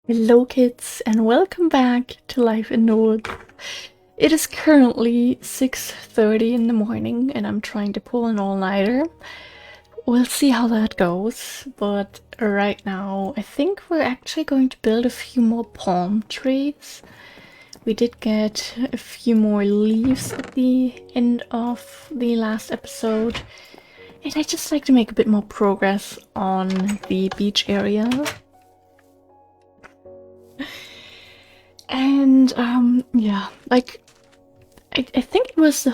Hello kids and welcome back to Life in the Woods. It is currently 6:30 in the morning and I'm trying to pull an all-nighter. We'll see how that goes, but right now I think we're actually going to build a few more palm trees. We did get a few more leaves at the end of the last episode, and I just like to make a bit more progress on the beach area. And yeah, like I think it was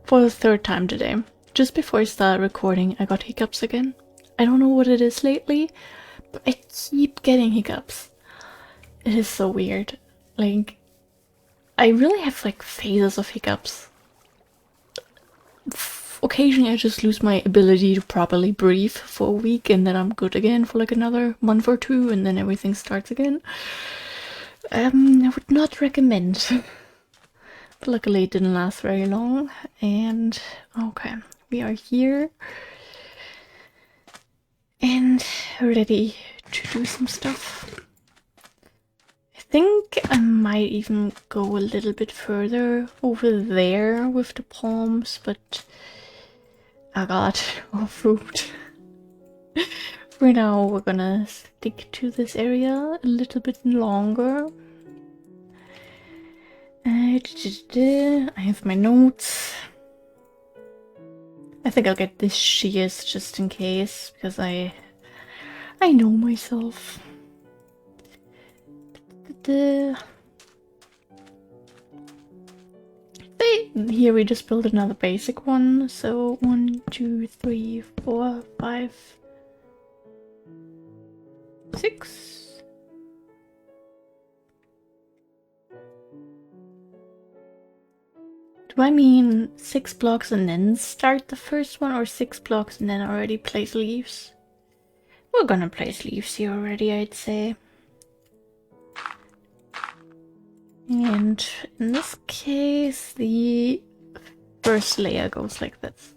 for the third time today. Just before I started recording, I got hiccups again. I don't know what it is lately, but I keep getting hiccups. It is so weird. Like, I really have like phases of hiccups. Occasionally I just lose my ability to properly breathe for a week and then I'm good again for like another month or two and then everything starts again. I would not recommend. But luckily it didn't last very long. And okay, we are here and ready to do some stuff. I think I might even go a little bit further over there with the palms, but oh god, all fruit. For now we're gonna stick to this area a little bit longer. I have my notes. I think I'll get this shears just in case, because I know myself. Here we just built another basic one. So 1, 2, 3, 4, 5, 6. Do I mean 6 blocks and then start the first one, or 6 blocks and then already place leaves? We're gonna place leaves here already, I'd say. And in this case, the first layer goes like this.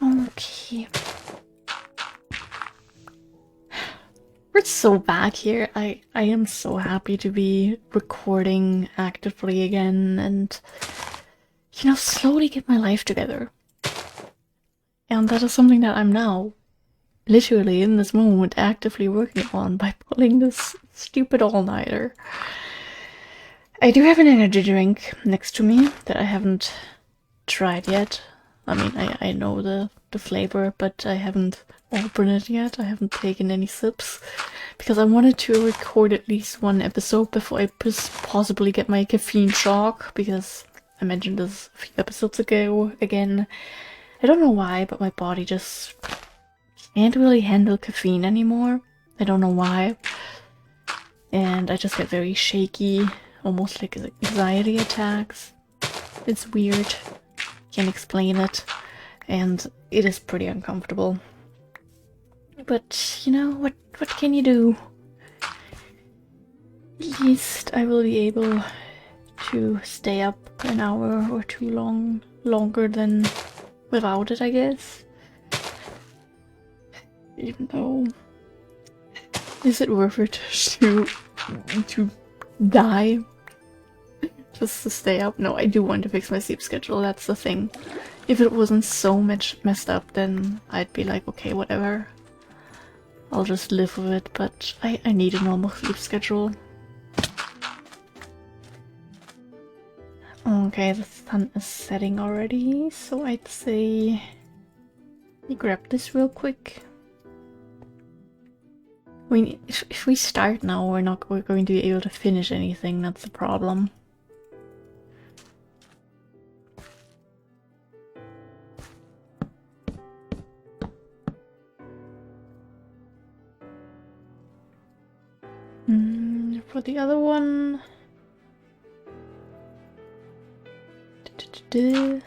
Okay. We're so back here. I am so happy to be recording actively again and, you know, slowly get my life together. And that is something that I'm now, literally in this moment, actively working on by pulling this stupid all-nighter. I do have an energy drink next to me that I haven't tried yet. I mean, I know the flavor, but I haven't opened it yet. I haven't taken any sips because I wanted to record at least one episode before I possibly get my caffeine shock, because I mentioned this a few episodes ago again. I don't know why, but my body just can't really handle caffeine anymore. I don't know why. And I just get very shaky, almost like anxiety attacks. It's weird. Can't explain it. And it is pretty uncomfortable. But, you know, what can you do? At least I will be able to stay up an hour or two longer than without it, I guess. Even though, is it worth it to die just to stay up? No, I do want to fix my sleep schedule, that's the thing. If it wasn't so much messed up, then I'd be like, okay, whatever. I'll just live with it, but I need a normal sleep schedule. Okay, the sun is setting already, so I'd say we grab this real quick. I mean, if we start now, we're going to be able to finish anything, that's the problem. For the other one... Okay,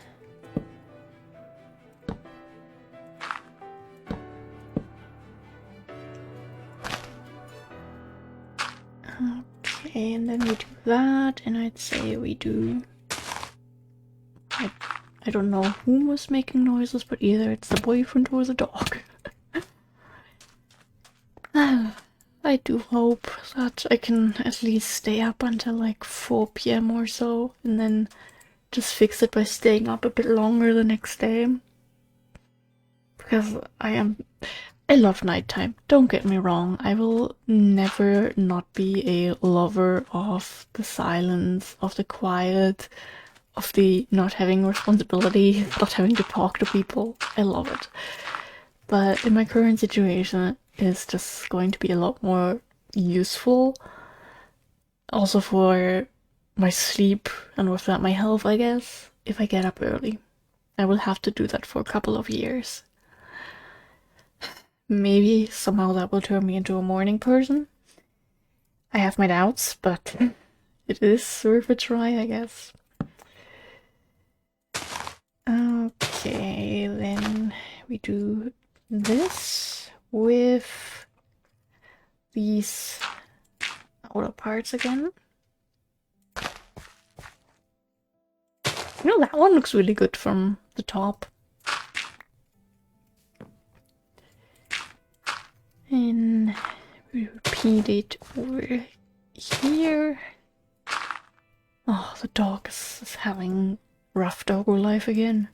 and then we do that, and I'd say we do... I don't know who was making noises, but either it's the boyfriend or the dog. I do hope that I can at least stay up until like 4 p.m. or so, and then just fix it by staying up a bit longer the next day. Because I love nighttime. Don't get me wrong. I will never not be a lover of the silence, of the quiet, of the not having responsibility, not having to talk to people. I love it. But in my current situation, it's just going to be a lot more useful. Also for my sleep, and with that my health, I guess, if I get up early. I will have to do that for a couple of years. Maybe somehow that will turn me into a morning person. I have my doubts, but it is worth a try, I guess. Okay, then we do this with these outer parts again. You know, that one looks really good from the top. And we repeat it over here. Oh, the dog is having rough doggo life again.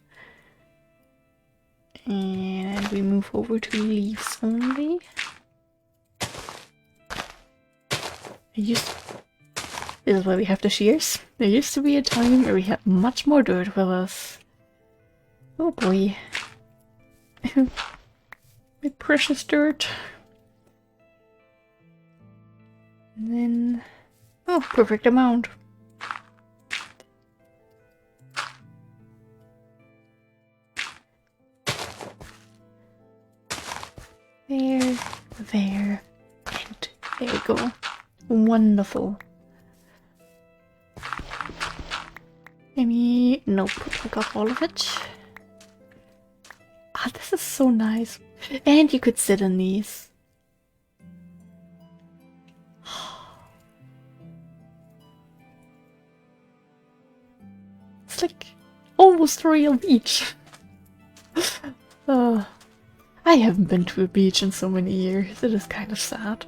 And we move over to leaves only. This is why we have the shears. There used to be a time where we had much more dirt with us. Oh boy. My precious dirt. And then... oh, perfect amount. There, there, and there you go. Wonderful. Maybe... nope, I got all of it. Ah, this is so nice. And you could sit in these. It's like almost a real beach. I haven't been to a beach in so many years. It is kind of sad.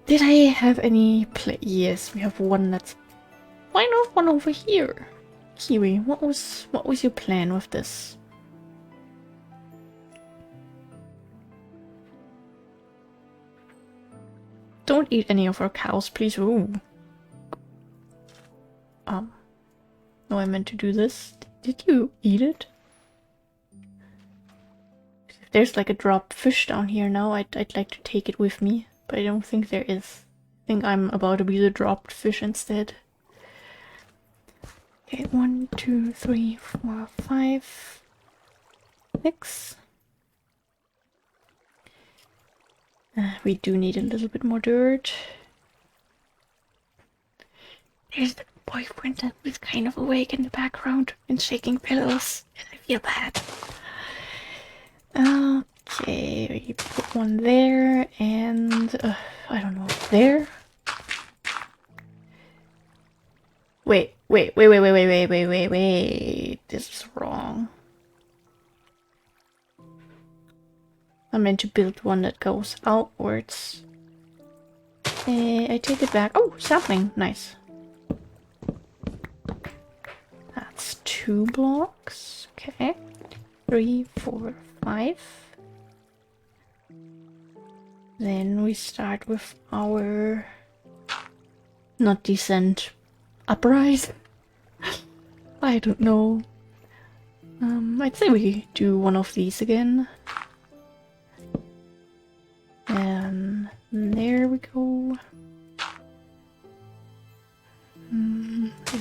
Did I have any play? Yes, we have one that's... why not one over here? Kiwi, what was your plan with this? Don't eat any of our cows, please. Ooh. No, I meant to do this. Did you eat it? If there's like a dropped fish down here now, I'd like to take it with me, but I don't think there is. I think I'm about to be the dropped fish instead. Okay, 1, 2, 3, 4, 5, 6. We do need a little bit more dirt. There's the boyfriend that was kind of awake in the background and shaking pillows, and I feel bad. Okay, we put one there, and I don't know, there? Wait, this is wrong. I meant to build one that goes outwards. I take it back. Oh, sapling, nice. That's 2 blocks. Okay. 3, 4, 5. Then we start with our... not descent. Uprise? I don't know. I'd say we do one of these again. And there we go.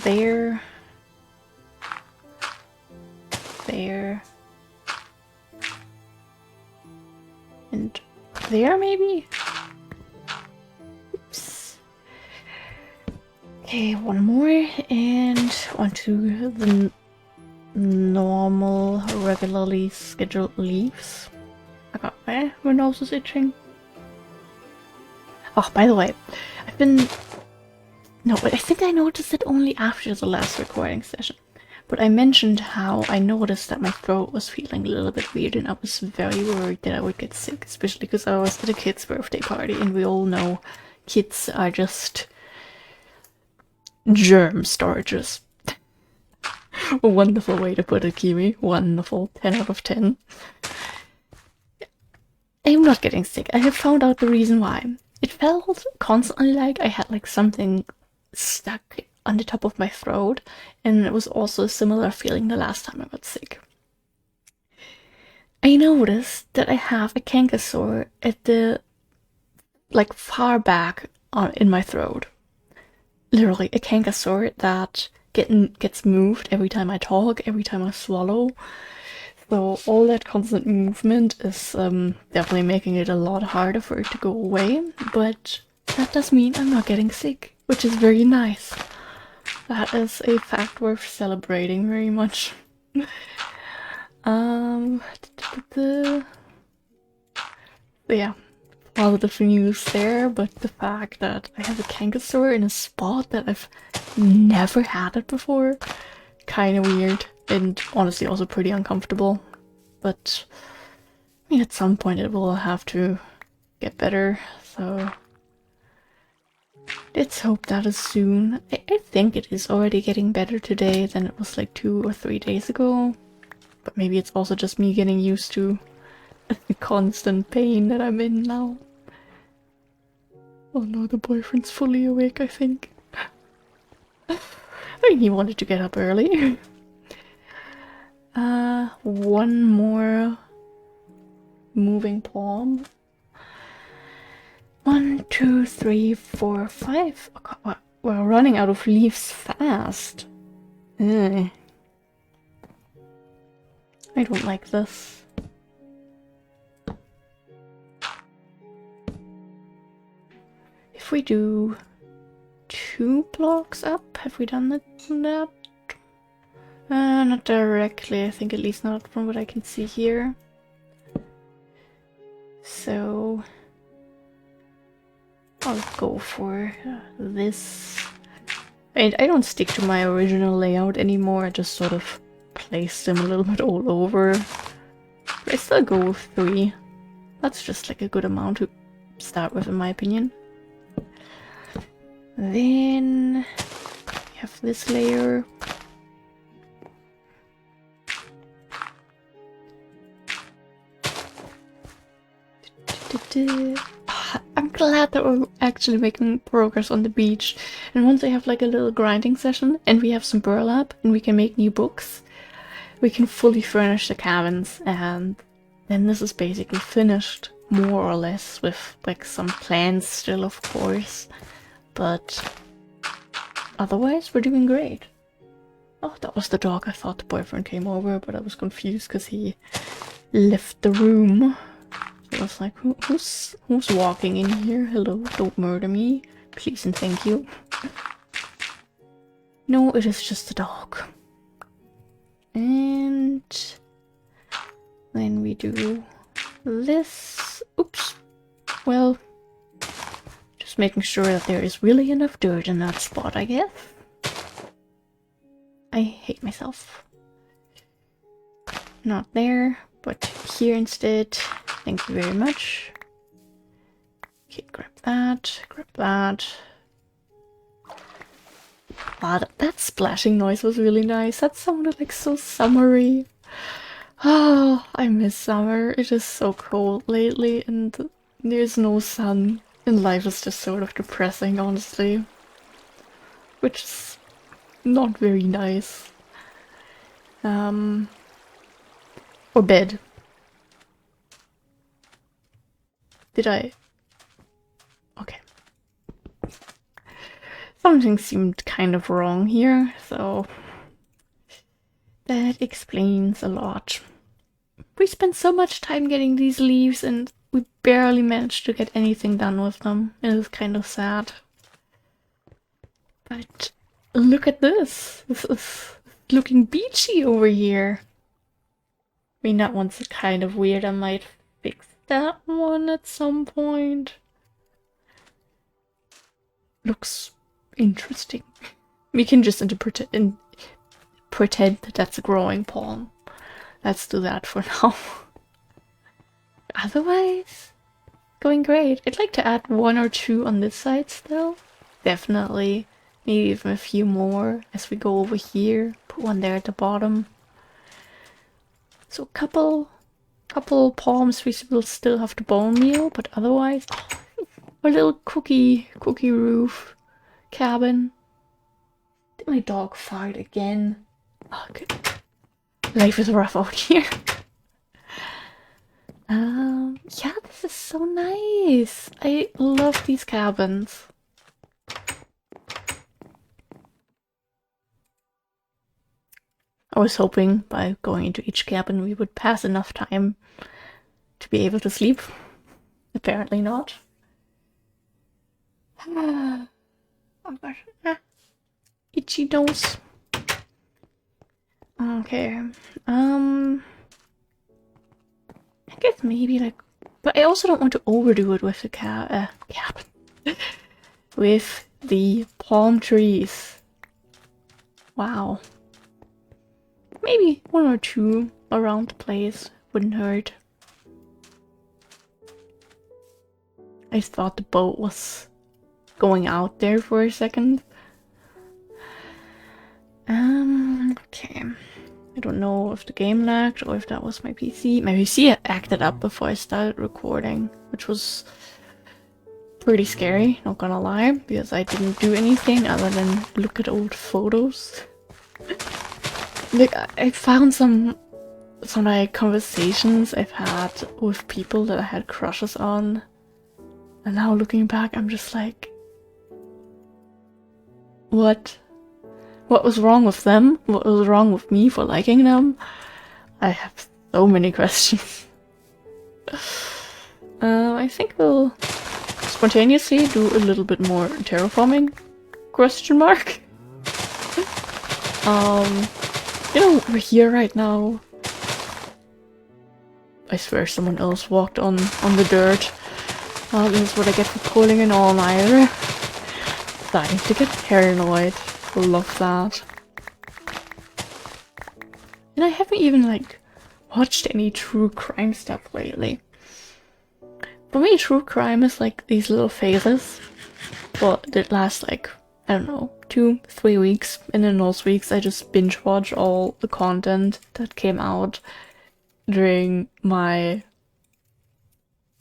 There. There. And there, maybe? Oops. Okay, one more, and onto the normal, regularly scheduled leaves. Okay, my nose is itching. Oh, by the way, no, but I think I noticed it only after the last recording session. But I mentioned how I noticed that my throat was feeling a little bit weird and I was very worried that I would get sick, especially because I was at a kid's birthday party and we all know kids are just germ storages. A wonderful way to put it, Kiwi. Wonderful. 10 out of 10. I'm not getting sick. I have found out the reason why. It felt constantly like I had like something stuck on the top of my throat, and it was also a similar feeling the last time I got sick. I noticed that I have a canker sore at the like far back in my throat. Literally a canker sore that gets moved every time I talk, every time I swallow. So all that constant movement is definitely making it a lot harder for it to go away, but that does mean I'm not getting sick, which is very nice. That is a fact worth celebrating very much. Yeah, positive news there, but the fact that I have a canker sore in a spot that I've never had it before, kind of weird, and honestly also pretty uncomfortable. But I mean, at some point it will have to get better, so let's hope that is soon. I think it is already getting better today than it was like 2 or 3 days ago. But maybe it's also just me getting used to the constant pain that I'm in now. Oh no, the boyfriend's fully awake, I think. I mean, he wanted to get up early. One more moving palm. 1, 2, 3, 4, 5. Oh God, we're running out of leaves fast. Ugh. I don't like this. If we do 2 blocks up, have we done that? Not directly, I think, at least not from what I can see here. So I'll go for this. I don't stick to my original layout anymore, I just sort of place them a little bit all over. But I still go with 3. That's just like a good amount to start with, in my opinion. Then we have this layer. I'm glad that we're actually making progress on the beach. And once I have like a little grinding session and we have some burlap and we can make new books, we can fully furnish the cabins, and then this is basically finished, more or less, with like some plans still, of course. But otherwise, we're doing great. Oh, that was the dog. I thought the boyfriend came over, but I was confused because he left the room. I was like, who's walking in here? Hello, don't murder me. Please and thank you. No, it is just a dog. And then we do this. Oops. Well, just making sure that there is really enough dirt in that spot, I guess. I hate myself. Not there, but here instead. Thank you very much. Okay, grab that, grab that. Wow, that splashing noise was really nice. That sounded like so summery. Oh, I miss summer. It is so cold lately and there's no sun. And life is just sort of depressing, honestly. Which is not very nice. Or bed. Did I? Okay. Something seemed kind of wrong here, so that explains a lot. We spent so much time getting these leaves and we barely managed to get anything done with them. It is kind of sad. But look at this. This is looking beachy over here. I mean, that one's kind of weird. I might fix that one at some point. Looks interesting. We can just interpret pretend that that's a growing palm. Let's do that for now. Otherwise, going great. I'd like to add 1 or 2 on this side still. Definitely. Maybe even a few more as we go over here. Put one there at the bottom. So a couple palms we will still have to bone meal, but otherwise, a little cookie roof cabin. Did my dog fart again? Oh, good. Life is rough out here. Yeah, this is so nice. I love these cabins. I was hoping by going into each cabin we would pass enough time to be able to sleep. Apparently not. Oh gosh. Itchy nose. Okay. I guess maybe like, but I also don't want to overdo it with the cabin. With the palm trees. Wow. Maybe 1 or 2 around the place wouldn't hurt. I thought the boat was going out there for a second. Okay. I don't know if the game lagged or if that was my PC. My PC acted up before I started recording, which was pretty scary, not gonna lie, because I didn't do anything other than look at old photos. Like, I found some like conversations I've had with people that I had crushes on, and now looking back, I'm just like, what? What was wrong with them? What was wrong with me for liking them? I have so many questions. I think we'll spontaneously do a little bit more terraforming? Question mark? You know, we're here right now. I swear someone else walked on the dirt. This is what I get for pulling an all-nighter. Starting to get paranoid. Love that. And I haven't even, like, watched any true crime stuff lately. For me, true crime is like these little phases. Well, that last, like, I don't know, 2-3 weeks. And in those weeks, I just binge watch all the content that came out during my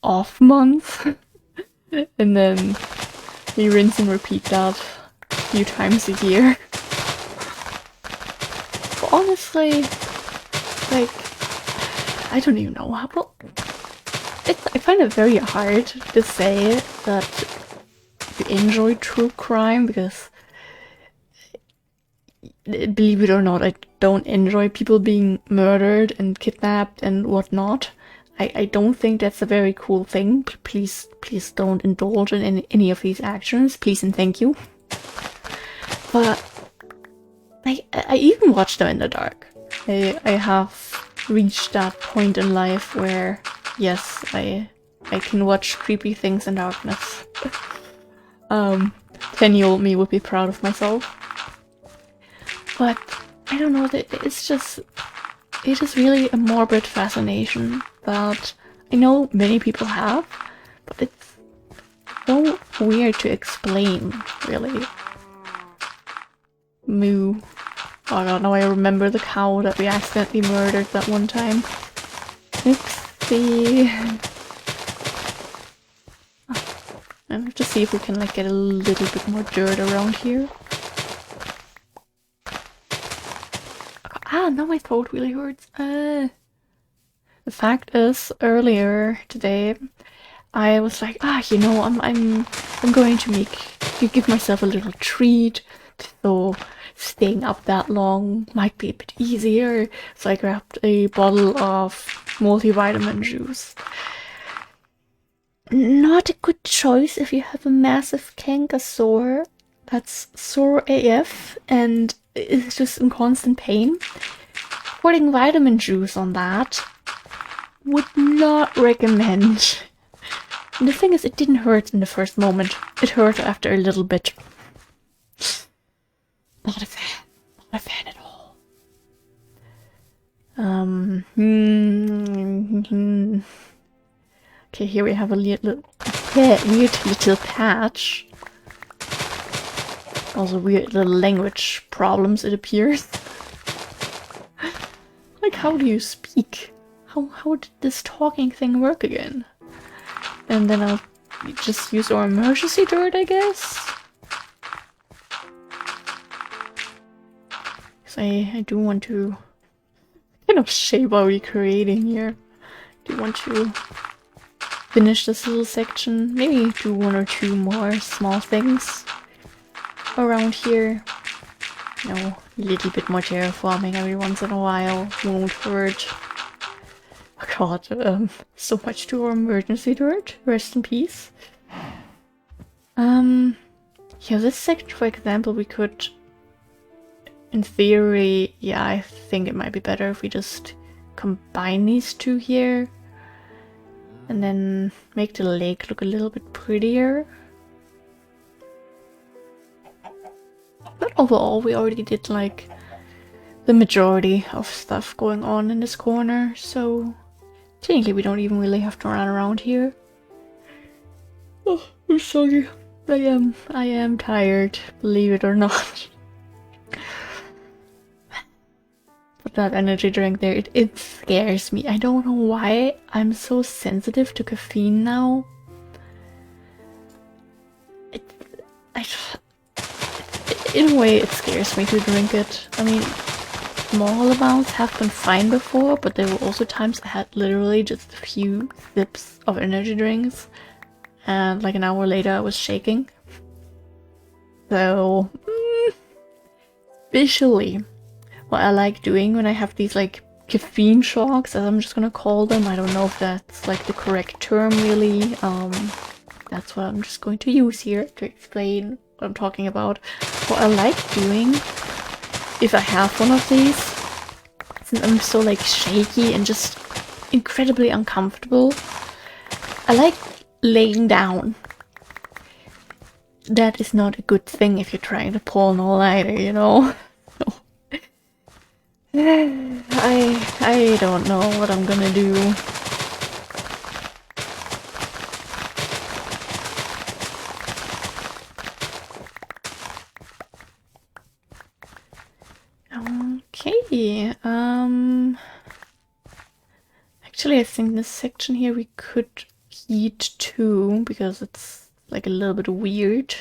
off month. And then we rinse and repeat that a few times a year. But honestly, like, I don't even know how. Well, I find it very hard to say that you enjoy true crime because, believe it or not, I don't enjoy people being murdered and kidnapped and whatnot. I don't think that's a very cool thing. Please don't indulge in any of these actions. Please and thank you. But I even watch them in the dark. I have reached that point in life where, yes, I can watch creepy things in darkness. 10-year-old me would be proud of myself. But I don't know, it is really a morbid fascination that I know many people have, but it's so weird to explain, really. Moo. Oh god, now I remember the cow that we accidentally murdered that one time. Oopsie. And let's just see if we can, like, get a little bit more dirt around here. Ah, now my throat really hurts. The fact is, earlier today, I was like, you know, I'm going to give myself a little treat. So staying up that long might be a bit easier. So I grabbed a bottle of multivitamin juice. Not a good choice if you have a massive canker sore that's sore AF and is just in constant pain. Putting vitamin juice on that would not recommend. And the thing is, it didn't hurt in the first moment. It hurt after a little bit. Not a fan. Not a fan at all. Okay, here we have a weird little patch. Also weird little language problems, it appears. Like, how do you speak? How did this talking thing work again? And then I'll just use our emergency dirt, I guess? Because I do want to... What kind of shape are we creating here? Do you want to finish this little section? Maybe do one or two more small things around here. You know, a little bit more terraforming every once in a while won't hurt. Oh god, so much to our emergency dirt. Rest in peace. Yeah, this section, for example, we could, in theory, yeah, I think it might be better if we just combine these two here and then make the lake look a little bit prettier. But overall, we already did like the majority of stuff going on in this corner, so technically we don't even really have to run around here. Oh, I'm sorry. I am tired, believe it or not. But that energy drink there, it scares me. I don't know why I'm so sensitive to caffeine now. In a way, it scares me to drink it. I mean, small amounts have been fine before, but there were also times I had literally just a few sips of energy drinks, and like an hour later I was shaking. So, visually, what I like doing when I have these like caffeine shocks, as I'm just gonna call them, I don't know if that's like the correct term really, that's what I'm just going to use here to explain what I'm talking about. What I like doing, if I have one of these, since I'm so like shaky and just incredibly uncomfortable, I like laying down. That is not a good thing if you're trying to pull an all-nighter, you know? So, I don't know what I'm gonna do. Okay, actually I think this section here we could heat too, because it's like a little bit weird,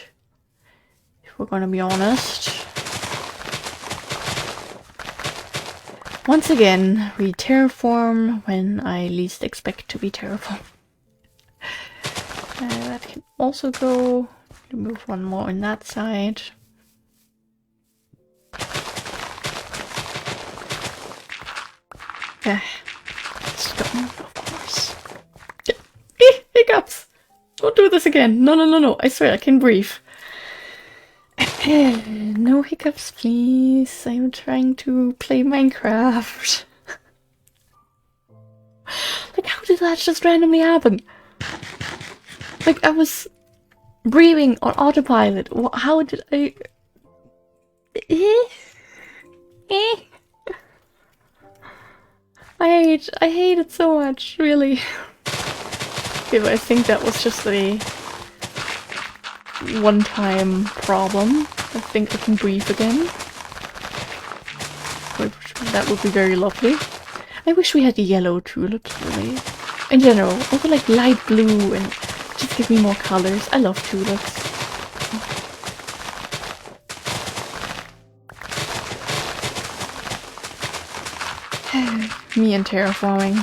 if we're gonna be honest. Once again, we terraform when I least expect to be terraformed. That can also go. Move one more on that side. Stone, of course. Hiccups! Don't do this again! No, no, no, no! I swear I can breathe. No hiccups, please. I'm trying to play Minecraft. Like, how did that just randomly happen? Like, I was breathing on autopilot. How did I... I hate it so much, really. Okay, but I think that was just a one-time problem. I think I can breathe again. That would be very lovely. I wish we had yellow tulips, really. In general, also like light blue and just give me more colors. I love tulips. Me and terraforming.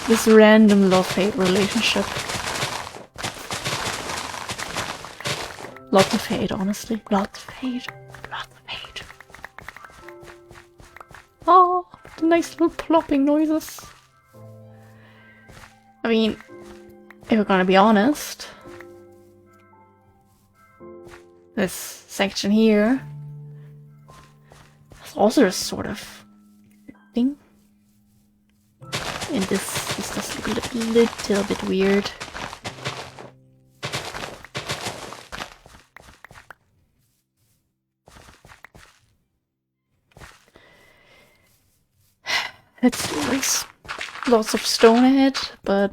This random love-hate relationship. Lots of hate, honestly. Lots of hate. Lots of hate. Oh, the nice little plopping noises. I mean, if we're gonna be honest, this section here is also a sort of thing. And this does look a little bit weird. Let's do this. Lots of stone ahead, but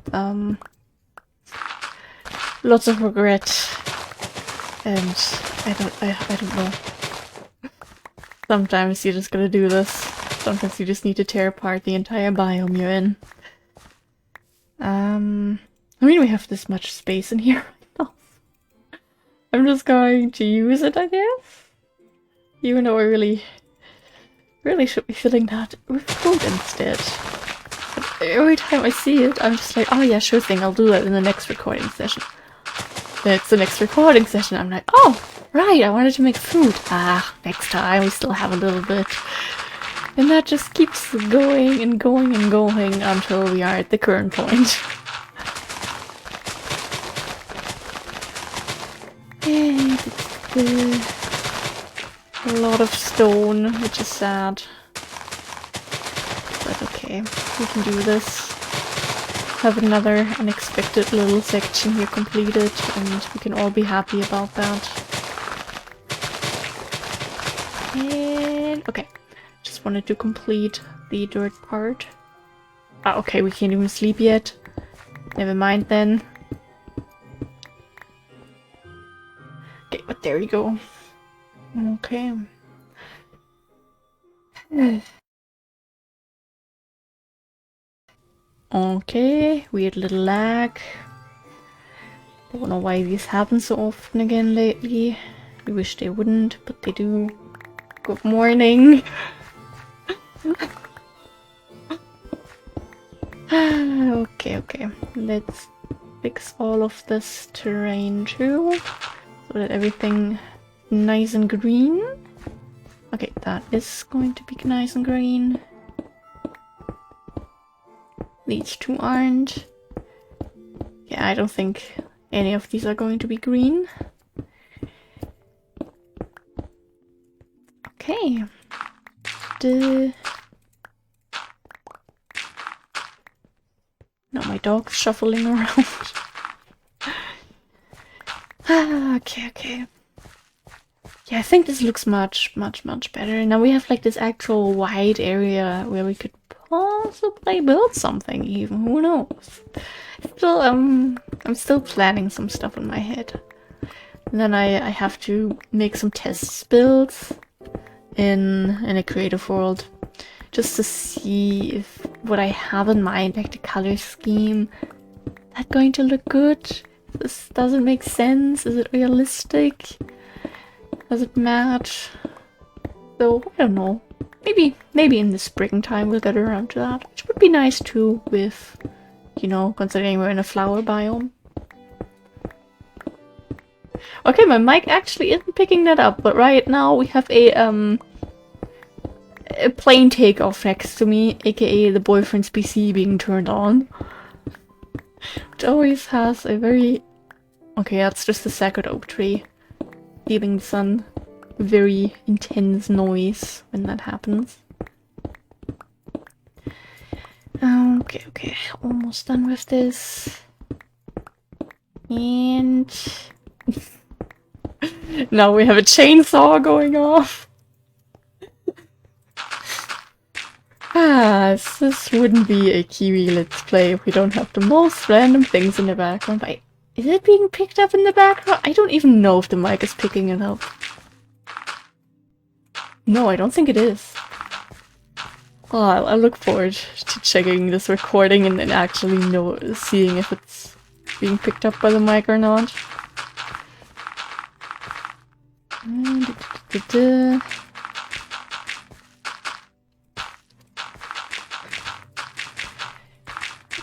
lots of regret. And I don't know. Sometimes you just gotta do this. Sometimes you just need to tear apart the entire biome you're in. I mean, we have this much space in here right now. I'm just going to use it, I guess. Even though I really should be filling that with food instead. But every time I see it, I'm just like, oh yeah, sure thing, I'll do that in the next recording session. Then it's the next recording session, I'm like, oh, right, I wanted to make food. Ah, next time, we still have a little bit. And that just keeps going and going and going until we are at the current point. And a lot of stone, which is sad. But okay, we can do this. Have another unexpected little section here completed, and we can all be happy about that. And okay, just wanted to complete the dirt part. Ah, okay, we can't even sleep yet. Never mind then. Okay, but there you go. Okay. Okay, weird little lag. Don't know why these happen so often again lately. I wish they wouldn't, but they do. Good morning. Okay. Let's fix all of this terrain too, so that everything nice and green. Okay, that is going to be nice and green. These two aren't. Yeah, I don't think any of these are going to be green. Okay. Now my dog's shuffling around. Okay. Yeah, I think this looks much better. Now we have like this actual wide area where we could possibly build something even. Who knows? Still, I'm still planning some stuff in my head. And then I have to make some test builds in a creative world, just to see if what I have in mind, like the color scheme, that going to look good? This doesn't make sense. Is it realistic? Does it match? So I don't know. Maybe in the springtime we'll get around to that, which would be nice too, with, you know, considering we're in a flower biome. Okay, my mic actually isn't picking that up, but right now we have a plane takeoff next to me, aka the boyfriend's PC being turned on. Which always has a very... Okay, that's just the sacred oak tree. Feeling the sun. Very intense noise when that happens. Okay. Almost done with this. And... now we have a chainsaw going off. This wouldn't be a Kiwi Let's Play if we don't have the most random things in the background. Is it being picked up in the background? I don't even know if the mic is picking it up. No, I don't think it is. Oh, I look forward to checking this recording and then actually seeing if it's being picked up by the mic or not.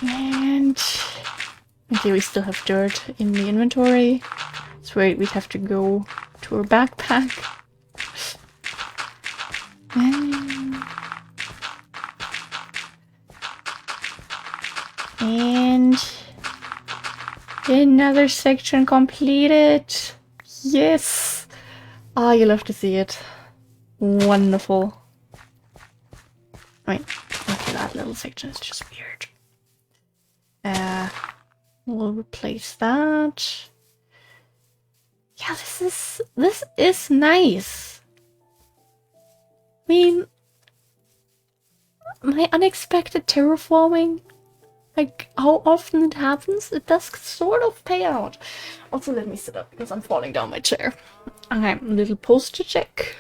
And okay, we still have dirt in the inventory. So we'd have to go to our backpack. And another section completed. Yes. Ah, you love to see it. Wonderful. Wait, okay, that little section is just weird. We'll replace that. Yeah, this is nice. I mean, my unexpected terraforming, like how often it happens, it does sort of pay out. Also, let me sit up because I'm falling down my chair. I'm a little poster check.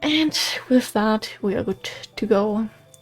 And with that, we are good to go.